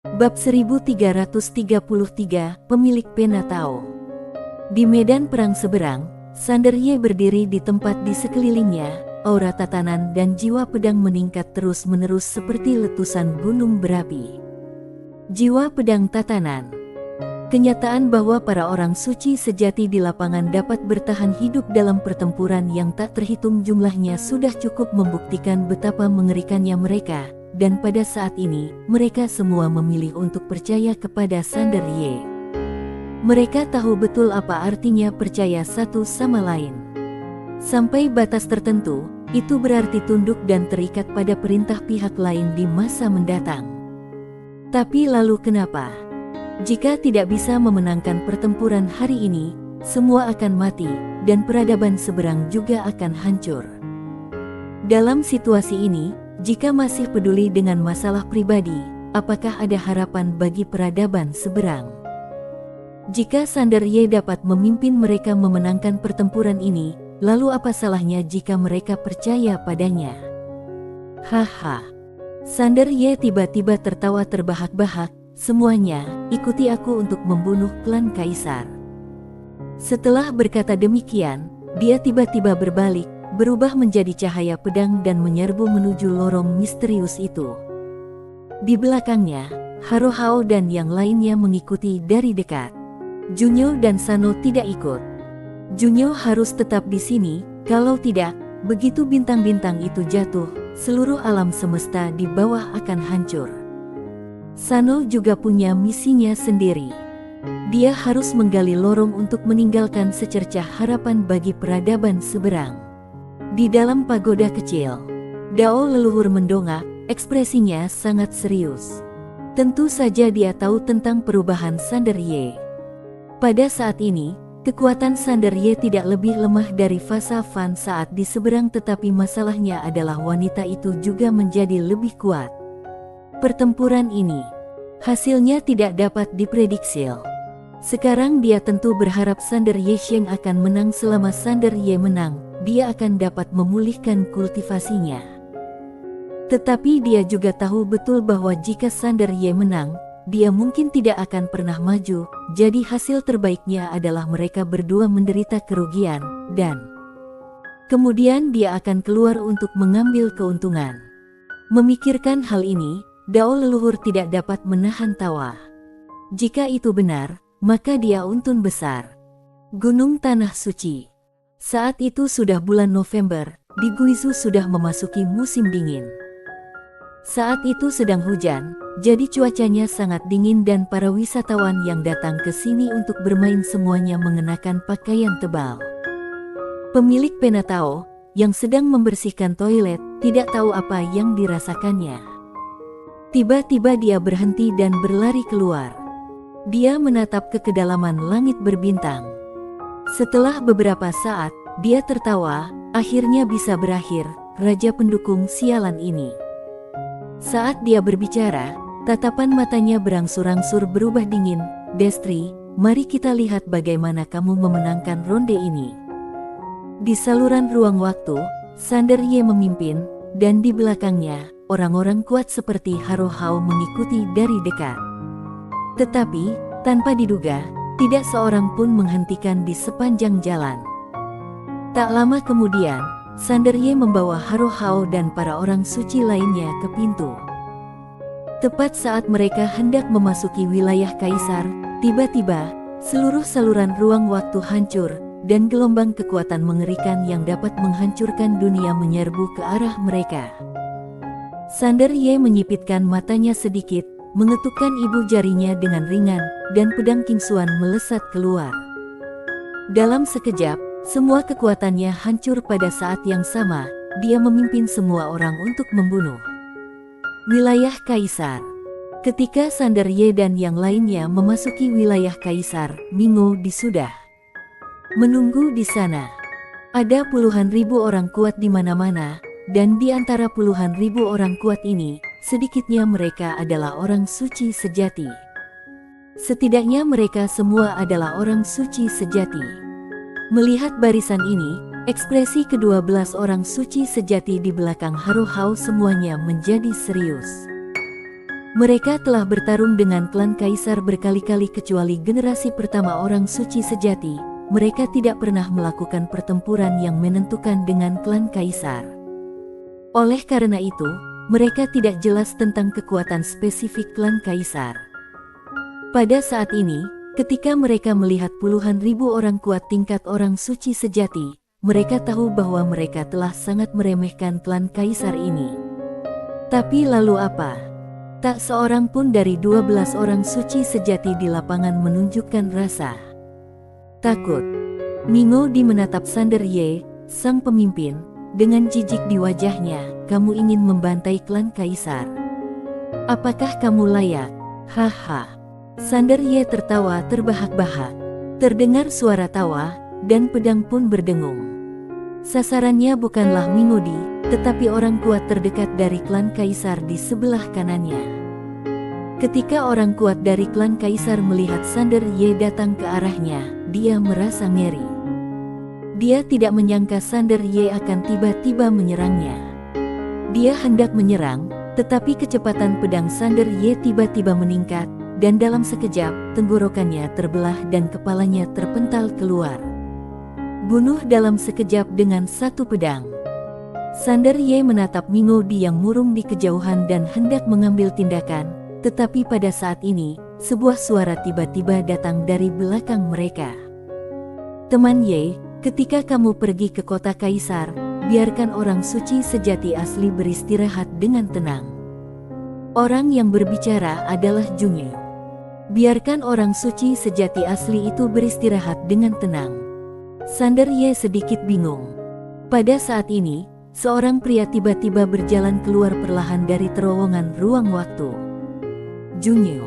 Bab 1333, Pemilik Pena Tao. Di medan perang seberang, Sanderye berdiri di tempat di sekelilingnya, aura tatanan dan jiwa pedang meningkat terus-menerus seperti letusan gunung berapi. Jiwa pedang tatanan. Kenyataan bahwa para orang suci sejati di lapangan dapat bertahan hidup dalam pertempuran yang tak terhitung jumlahnya sudah cukup membuktikan betapa mengerikannya mereka. Dan pada saat ini, mereka semua memilih untuk percaya kepada Sanderye. Mereka tahu betul apa artinya percaya satu sama lain. Sampai batas tertentu, itu berarti tunduk dan terikat pada perintah pihak lain di masa mendatang. Tapi lalu kenapa? Jika tidak bisa memenangkan pertempuran hari ini, semua akan mati, dan peradaban seberang juga akan hancur. Dalam situasi ini, jika masih peduli dengan masalah pribadi, apakah ada harapan bagi peradaban seberang? Jika Sanderye dapat memimpin mereka memenangkan pertempuran ini, lalu apa salahnya jika mereka percaya padanya? Haha. Sanderye tiba-tiba tertawa terbahak-bahak, semuanya, ikuti aku untuk membunuh klan Kaisar. Setelah berkata demikian, dia tiba-tiba berbalik, berubah menjadi cahaya pedang dan menyerbu menuju lorong misterius itu. Di belakangnya, Haro Hao dan yang lainnya mengikuti dari dekat. Junyo dan Sano tidak ikut. Junyo harus tetap di sini, kalau tidak, begitu bintang-bintang itu jatuh, seluruh alam semesta di bawah akan hancur. Sano juga punya misinya sendiri. Dia harus menggali lorong untuk meninggalkan secercah harapan bagi peradaban seberang. Di dalam pagoda kecil, Dao leluhur mendongak, ekspresinya sangat serius. Tentu saja dia tahu tentang perubahan Sanderye. Pada saat ini, kekuatan Sanderye tidak lebih lemah dari Fasa Fan saat di seberang, tetapi masalahnya adalah wanita itu juga menjadi lebih kuat. Pertempuran ini, hasilnya tidak dapat diprediksi. Sekarang dia tentu berharap Sanderye Sheng akan menang. Selama Sanderye menang, dia akan dapat memulihkan kultivasinya. Tetapi dia juga tahu betul bahwa jika Sanderye menang, dia mungkin tidak akan pernah maju, jadi hasil terbaiknya adalah mereka berdua menderita kerugian, dan kemudian dia akan keluar untuk mengambil keuntungan. Memikirkan hal ini, Dao leluhur tidak dapat menahan tawa. Jika itu benar, maka dia untun besar. Gunung Tanah Suci. Saat itu sudah bulan November, di Guizhou sudah memasuki musim dingin. Saat itu sedang hujan, jadi cuacanya sangat dingin dan para wisatawan yang datang ke sini untuk bermain semuanya mengenakan pakaian tebal. Pemilik Pena Tao, yang sedang membersihkan toilet, tidak tahu apa yang dirasakannya. Tiba-tiba dia berhenti dan berlari keluar. Dia menatap ke kedalaman langit berbintang. Setelah beberapa saat, dia tertawa, akhirnya bisa berakhir, raja pendukung sialan ini. Saat dia berbicara, tatapan matanya berangsur-angsur berubah dingin. Destri, mari kita lihat bagaimana kamu memenangkan ronde ini. Di saluran ruang waktu, Sanderye memimpin, dan di belakangnya, orang-orang kuat seperti Haro Hao mengikuti dari dekat. Tetapi, tanpa diduga, tidak seorang pun menghentikan di sepanjang jalan. Tak lama kemudian, Sanderye membawa Haro Hao dan para orang suci lainnya ke pintu. Tepat saat mereka hendak memasuki wilayah Kaisar, tiba-tiba, seluruh saluran ruang waktu hancur, dan gelombang kekuatan mengerikan yang dapat menghancurkan dunia menyerbu ke arah mereka. Sanderye menyipitkan matanya sedikit, mengetukkan ibu jarinya dengan ringan, dan pedang Kingsuan melesat keluar. Dalam sekejap, semua kekuatannya hancur. Pada saat yang sama, dia memimpin semua orang untuk membunuh. Wilayah Kaisar. Ketika Sanderye dan yang lainnya memasuki wilayah Kaisar, Mingo sudah menunggu di sana. Ada puluhan ribu orang kuat di mana-mana, dan di antara puluhan ribu orang kuat ini, sedikitnya mereka adalah orang suci sejati. Setidaknya mereka semua adalah orang suci sejati. Melihat barisan ini, ekspresi ke-12 orang suci sejati di belakang Haro Hao semuanya menjadi serius. Mereka telah bertarung dengan klan kaisar berkali-kali kecuali generasi pertama orang suci sejati. Mereka tidak pernah melakukan pertempuran yang menentukan dengan klan kaisar. Oleh karena itu, mereka tidak jelas tentang kekuatan spesifik klan kaisar. Pada saat ini, ketika mereka melihat puluhan ribu orang kuat tingkat orang suci sejati, mereka tahu bahwa mereka telah sangat meremehkan klan kaisar ini. Tapi lalu apa? Tak seorang pun dari 12 orang suci sejati di lapangan menunjukkan rasa takut. Mingo Di menatap Sander Ye, sang pemimpin, dengan jijik di wajahnya. Kamu ingin membantai klan kaisar? Apakah kamu layak? Haha. Sander Ye tertawa terbahak-bahak. Terdengar suara tawa, dan pedang pun berdengung. Sasarannya bukanlah Mingo Di, tetapi orang kuat terdekat dari klan kaisar di sebelah kanannya. Ketika orang kuat dari klan kaisar melihat Sander Ye datang ke arahnya, dia merasa ngeri. Dia tidak menyangka Sander Ye akan tiba-tiba menyerangnya. Dia hendak menyerang, tetapi kecepatan pedang Sander Ye tiba-tiba meningkat, dan dalam sekejap, tenggorokannya terbelah dan kepalanya terpental keluar. Bunuh dalam sekejap dengan satu pedang. Sander Ye menatap Mingo Di yang murung di kejauhan dan hendak mengambil tindakan, tetapi pada saat ini, sebuah suara tiba-tiba datang dari belakang mereka. Teman Ye, ketika kamu pergi ke kota kaisar, biarkan orang suci sejati asli beristirahat dengan tenang. Orang yang berbicara adalah Junyo. Biarkan orang suci sejati asli itu beristirahat dengan tenang. Sander Ye sedikit bingung. Pada saat ini, seorang pria tiba-tiba berjalan keluar perlahan dari terowongan ruang waktu. Junyo.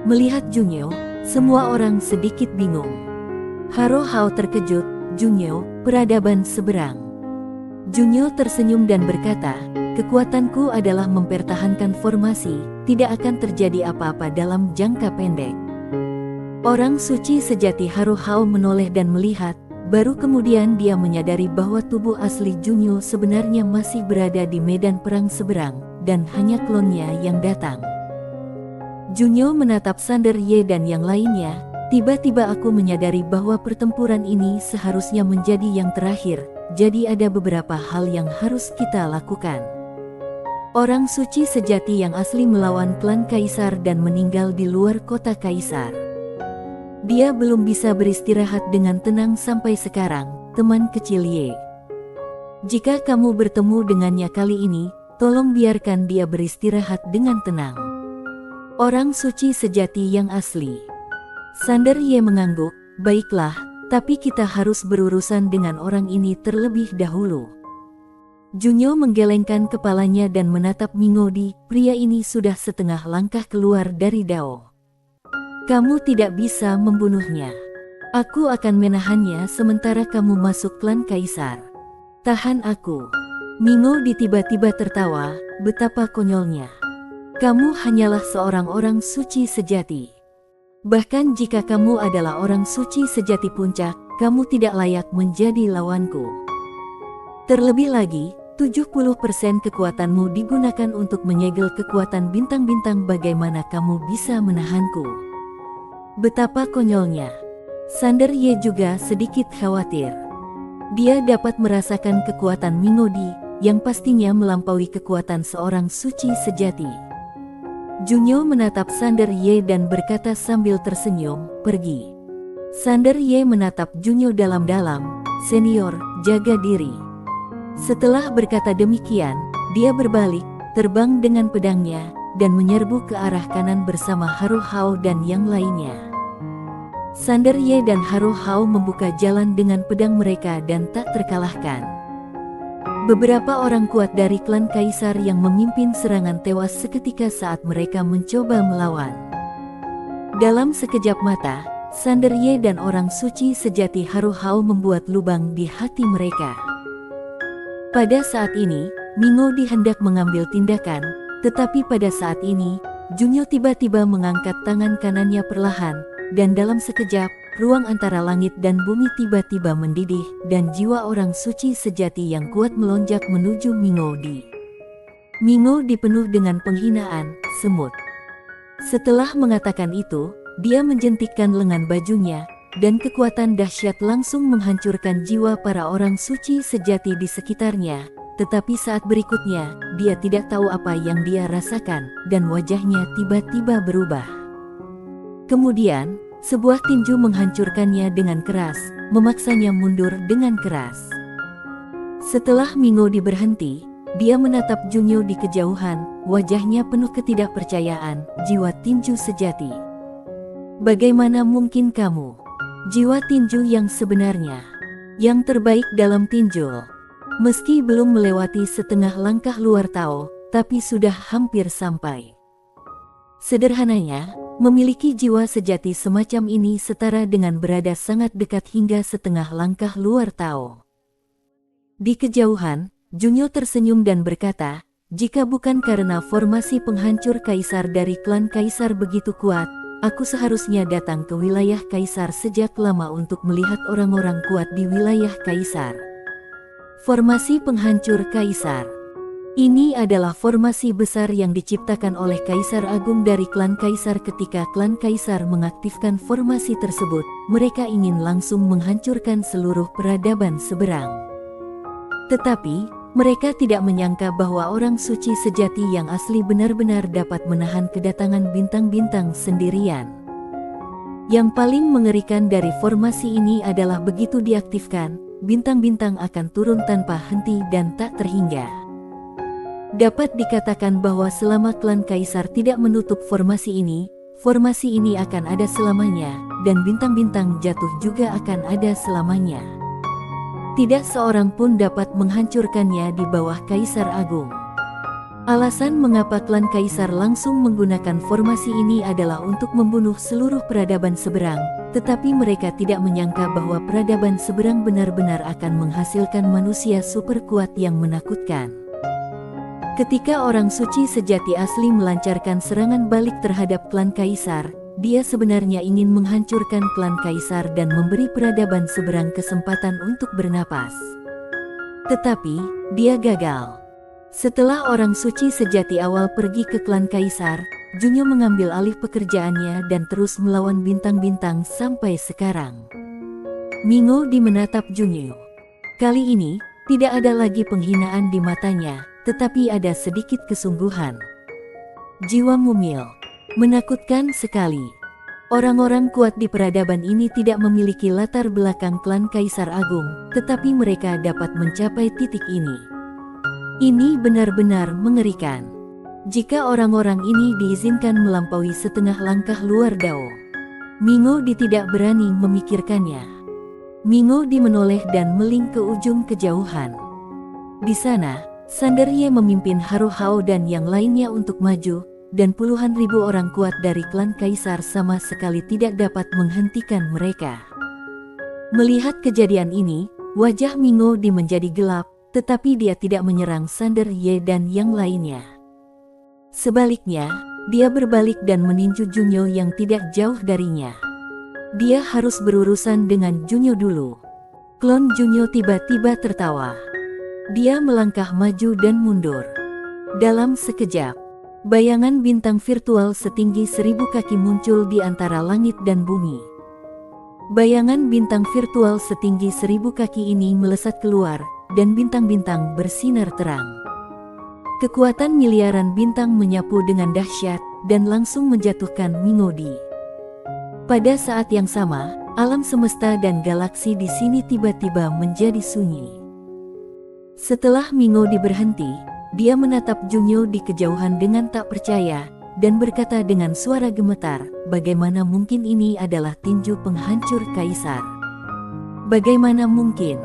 Melihat Junyo, semua orang sedikit bingung. Haro Hao terkejut. Junyo, peradaban seberang. Junyo tersenyum dan berkata, kekuatanku adalah mempertahankan formasi, tidak akan terjadi apa-apa dalam jangka pendek. Orang suci sejati Haro Hao menoleh dan melihat, baru kemudian dia menyadari bahwa tubuh asli Junyo sebenarnya masih berada di medan perang seberang, dan hanya klonnya yang datang. Junyo menatap Sander Ye dan yang lainnya. Tiba-tiba aku menyadari bahwa pertempuran ini seharusnya menjadi yang terakhir, jadi ada beberapa hal yang harus kita lakukan. Orang suci sejati yang asli melawan klan kaisar dan meninggal di luar kota kaisar. Dia belum bisa beristirahat dengan tenang sampai sekarang, teman kecil Ye. Jika kamu bertemu dengannya kali ini, tolong biarkan dia beristirahat dengan tenang. Orang suci sejati yang asli. Sander Ye mengangguk, baiklah, tapi kita harus berurusan dengan orang ini terlebih dahulu. Junyo menggelengkan kepalanya dan menatap Mingo Di, pria ini sudah setengah langkah keluar dari Dao. Kamu tidak bisa membunuhnya. Aku akan menahannya sementara kamu masuk klan kaisar. Tahan aku. Mingo Di tiba-tiba tertawa, betapa konyolnya. Kamu hanyalah seorang orang suci sejati. Bahkan jika kamu adalah orang suci sejati puncak, kamu tidak layak menjadi lawanku. Terlebih lagi, 70% kekuatanmu digunakan untuk menyegel kekuatan bintang-bintang. Bagaimana kamu bisa menahanku? Betapa konyolnya. Sander Ye juga sedikit khawatir. Dia dapat merasakan kekuatan Mingo Di, yang pastinya melampaui kekuatan seorang suci sejati. Junyo menatap Sander Ye dan berkata sambil tersenyum, pergi. Sander Ye menatap Junyo dalam-dalam, senior, jaga diri. Setelah berkata demikian, dia berbalik, terbang dengan pedangnya, dan menyerbu ke arah kanan bersama Haro Hao dan yang lainnya. Sander Ye dan Haro Hao membuka jalan dengan pedang mereka dan tak terkalahkan. Beberapa orang kuat dari klan kaisar yang memimpin serangan tewas seketika saat mereka mencoba melawan. Dalam sekejap mata, Sander Ye dan orang suci sejati Haro Hao membuat lubang di hati mereka. Pada saat ini, Mingo Di hendak mengambil tindakan, tetapi pada saat ini, Junyo tiba-tiba mengangkat tangan kanannya perlahan, dan dalam sekejap, ruang antara langit dan bumi tiba-tiba mendidih, dan jiwa orang suci sejati yang kuat melonjak menuju Mingo Di. Mingo Di penuh dengan penghinaan, semut. Setelah mengatakan itu, dia menjentikkan lengan bajunya, dan kekuatan dahsyat langsung menghancurkan jiwa para orang suci sejati di sekitarnya. Tetapi saat berikutnya, dia tidak tahu apa yang dia rasakan, dan wajahnya tiba-tiba berubah. Kemudian, sebuah tinju menghancurkannya dengan keras, memaksanya mundur dengan keras. Setelah Mingodi berhenti, dia menatap Junyo di kejauhan, wajahnya penuh ketidakpercayaan, jiwa tinju sejati. Bagaimana mungkin kamu? Jiwa tinju yang sebenarnya, yang terbaik dalam tinju. Meski belum melewati setengah langkah luar Tao, tapi sudah hampir sampai. Sederhananya, memiliki jiwa sejati semacam ini setara dengan berada sangat dekat hingga setengah langkah luar Tao. Di kejauhan, Junyo tersenyum dan berkata, jika bukan karena formasi penghancur kaisar dari klan kaisar begitu kuat, aku seharusnya datang ke wilayah kaisar sejak lama untuk melihat orang-orang kuat di wilayah kaisar. Formasi penghancur kaisar. Ini adalah formasi besar yang diciptakan oleh Kaisar Agung dari klan kaisar. Ketika klan kaisar mengaktifkan formasi tersebut, mereka ingin langsung menghancurkan seluruh peradaban seberang. Tetapi, mereka tidak menyangka bahwa orang suci sejati yang asli benar-benar dapat menahan kedatangan bintang-bintang sendirian. Yang paling mengerikan dari formasi ini adalah begitu diaktifkan, bintang-bintang akan turun tanpa henti dan tak terhingga. Dapat dikatakan bahwa selama klan kaisar tidak menutup formasi ini akan ada selamanya, dan bintang-bintang jatuh juga akan ada selamanya. Tidak seorang pun dapat menghancurkannya di bawah Kaisar Agung. Alasan mengapa klan kaisar langsung menggunakan formasi ini adalah untuk membunuh seluruh peradaban seberang, tetapi mereka tidak menyangka bahwa peradaban seberang benar-benar akan menghasilkan manusia super kuat yang menakutkan. Ketika orang suci sejati asli melancarkan serangan balik terhadap klan kaisar, dia sebenarnya ingin menghancurkan klan kaisar dan memberi peradaban seberang kesempatan untuk bernapas. Tetapi, dia gagal. Setelah orang suci sejati awal pergi ke klan kaisar, Junyo mengambil alih pekerjaannya dan terus melawan bintang-bintang sampai sekarang. Mingodi menatap Junyo. Kali ini, tidak ada lagi penghinaan di matanya, tetapi ada sedikit kesungguhan. Jiwa mumil. Menakutkan sekali. Orang-orang kuat di peradaban ini tidak memiliki latar belakang klan Kaisar Agung, tetapi mereka dapat mencapai titik ini. Ini benar-benar mengerikan. Jika orang-orang ini diizinkan melampaui setengah langkah luar Dao, Mingodi tidak berani memikirkannya. Mingodi menoleh dan meling ke ujung kejauhan. Di sana, Sanderye memimpin Haru Hao dan yang lainnya untuk maju, dan puluhan ribu orang kuat dari klan kaisar sama sekali tidak dapat menghentikan mereka. Melihat kejadian ini, wajah Mingodi menjadi gelap, tetapi dia tidak menyerang Sanderye dan yang lainnya. Sebaliknya, dia berbalik dan meninju Junyo yang tidak jauh darinya. Dia harus berurusan dengan Junyo dulu. Klon Junyo tiba-tiba tertawa. Dia melangkah maju dan mundur. Dalam sekejap, bayangan bintang virtual setinggi 1000 kaki muncul di antara langit dan bumi. Bayangan bintang virtual setinggi 1000 kaki ini melesat keluar, dan bintang-bintang bersinar terang. Kekuatan miliaran bintang menyapu dengan dahsyat, dan langsung menjatuhkan Mingodi. Pada saat yang sama, alam semesta dan galaksi di sini tiba-tiba menjadi sunyi. Setelah Mingodi berhenti, dia menatap Junyo di kejauhan dengan tak percaya, dan berkata dengan suara gemetar, bagaimana mungkin ini adalah tinju penghancur kaisar? Bagaimana mungkin?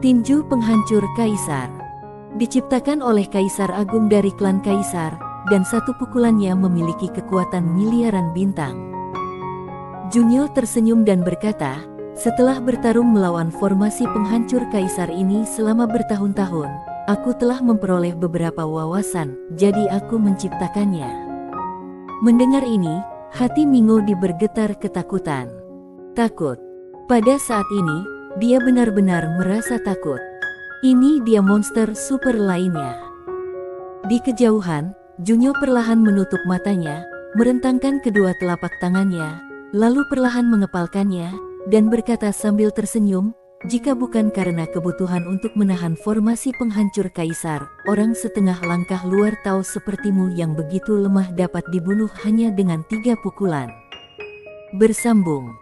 Tinju penghancur kaisar diciptakan oleh Kaisar Agung dari klan kaisar, dan satu pukulannya memiliki kekuatan miliaran bintang. Junyo tersenyum dan berkata, setelah bertarung melawan formasi penghancur kaisar ini selama bertahun-tahun, aku telah memperoleh beberapa wawasan, jadi aku menciptakannya. Mendengar ini, hati Mingodi bergetar ketakutan. Takut. Pada saat ini, dia benar-benar merasa takut. Ini dia monster super lainnya. Di kejauhan, Junyo perlahan menutup matanya, merentangkan kedua telapak tangannya, lalu perlahan mengepalkannya, dan berkata sambil tersenyum, "Jika bukan karena kebutuhan untuk menahan formasi penghancur kaisar, orang setengah langkah luar Tao sepertimu yang begitu lemah dapat dibunuh hanya dengan 3 pukulan." Bersambung.